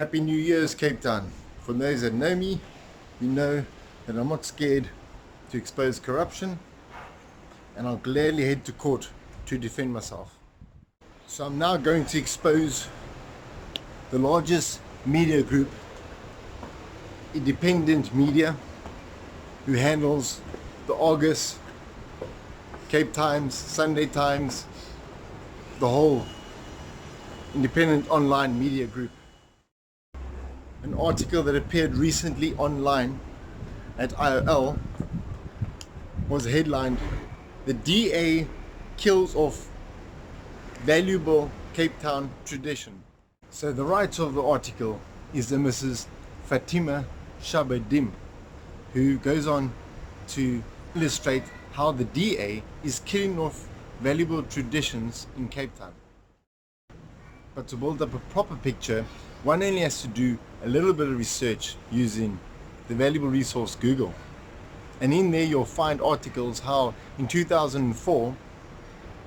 Happy New Year's, Cape Town. For those that know me, you know that I'm not scared to expose corruption, and I'll gladly head to court to defend myself. So I'm now going to expose the largest media group, independent media, who handles the Argus, Cape Times, Sunday Times, the whole independent online media group. An article that appeared recently online at IOL was headlined, "The DA Kills Off Valuable Cape Town Tradition." So the writer of the article is the Mrs. Fatima Shabadim, who goes on to illustrate how the DA is killing off valuable traditions in Cape Town. But to build up a proper picture, one only has to do a little bit of research using the valuable resource Google. And in there you'll find articles how in 2004,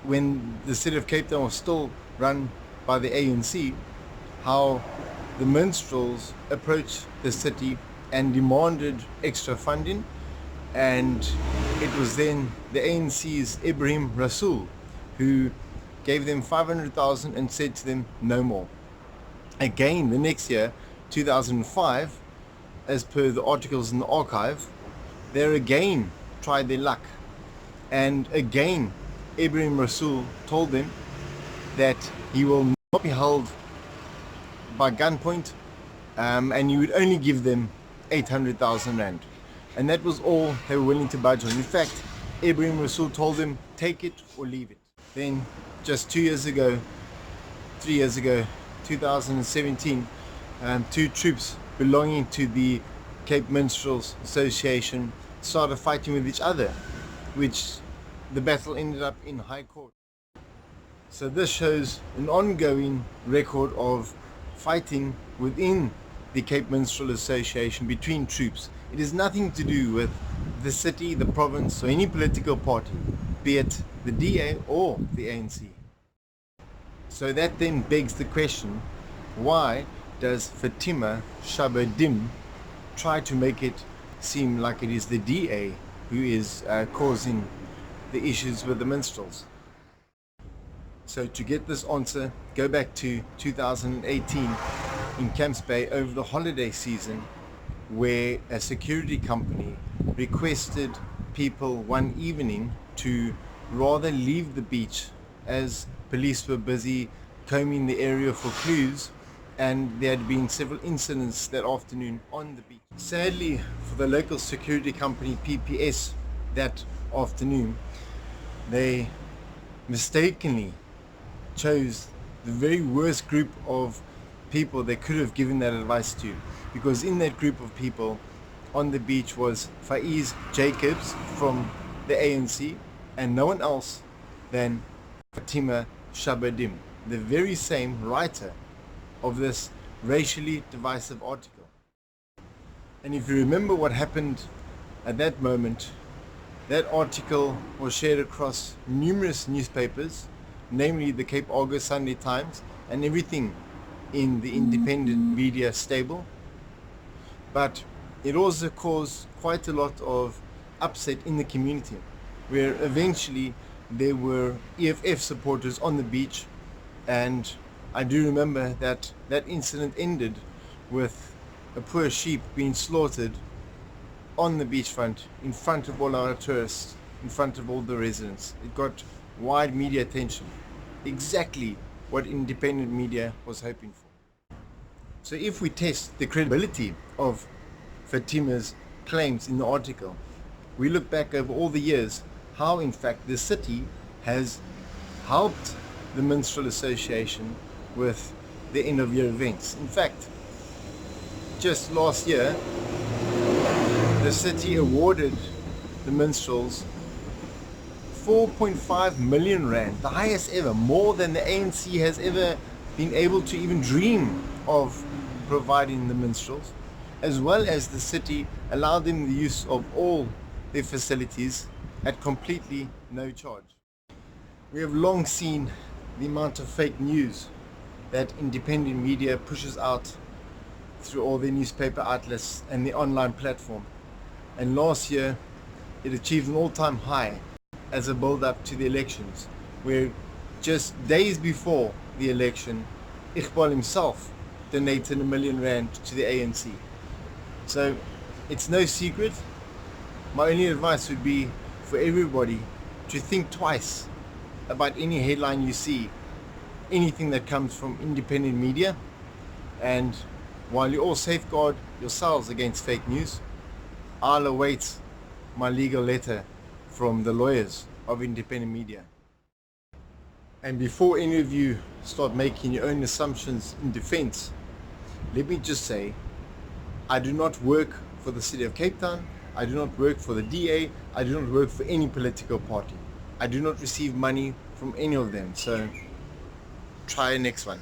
when the city of Cape Town was still run by the ANC, how the minstrels approached the city and demanded extra funding, and it was then the ANC's Ibrahim Rasool who gave them 500,000 and said to them no more. Again, the next year, 2005, as per the articles in the archive, they again tried their luck, and again Ibrahim Rasool told them that he will not be held by gunpoint, and he would only give them 800,000 rand, and that was all they were willing to budge on. In fact, Ibrahim Rasool told them, take it or leave it. Then just 3 years ago, 2017, two troops belonging to the Cape Minstrels Association started fighting with each other, which the battle ended up in High Court. So this shows an ongoing record of fighting within the Cape Minstrel Association between troops. It has nothing to do with the city, the province, or any political party, be it the DA or the ANC. So that then begs the question, why does Fatima Shabadim try to make it seem like it is the DA who is causing the issues with the minstrels? So to get this answer, go back to 2018 in Camps Bay over the holiday season, where a security company requested people one evening to rather leave the beach as police were busy combing the area for clues, and there had been several incidents that afternoon on the beach. Sadly for the local security company PPS, that afternoon they mistakenly chose the very worst group of people they could have given that advice to, because in that group of people on the beach was Faiz Jacobs from the ANC, and no one else than Fatima Shabadim, the very same writer of this racially divisive article. And if you remember what happened at that moment, that article was shared across numerous newspapers, namely the Cape Argus, Sunday Times, and everything in the independent media stable. But it also caused quite a lot of upset in the community, where eventually there were EFF supporters on the beach, and I do remember that that incident ended with a poor sheep being slaughtered on the beachfront in front of all our tourists, in front of all the residents. It got wide media attention, exactly what independent media was hoping for. So if we test the credibility of Fatima's claims in the article, we look back over all the years how in fact the city has helped the Minstrel Association with the end of year events. In fact, just last year the city awarded the minstrels 4.5 million rand, the highest ever, more than the ANC has ever been able to even dream of providing the minstrels, as well as the city allowed them the use of all their facilities at completely no charge. We have long seen the amount of fake news that independent media pushes out through all the newspaper outlets and the online platform. And last year, it achieved an all-time high as a build-up to the elections, where just days before the election, Iqbal himself donated R1 million to the ANC. So it's no secret. My only advice would be for everybody to think twice about any headline you see, anything that comes from independent media. And while you all safeguard yourselves against fake news, I'll await my legal letter from the lawyers of independent media. And before any of you start making your own assumptions in defense, let me just say, I do not work for the City of Cape Town. I do not work for the DA. I do not work for any political party. I do not receive money from any of them. So try next one.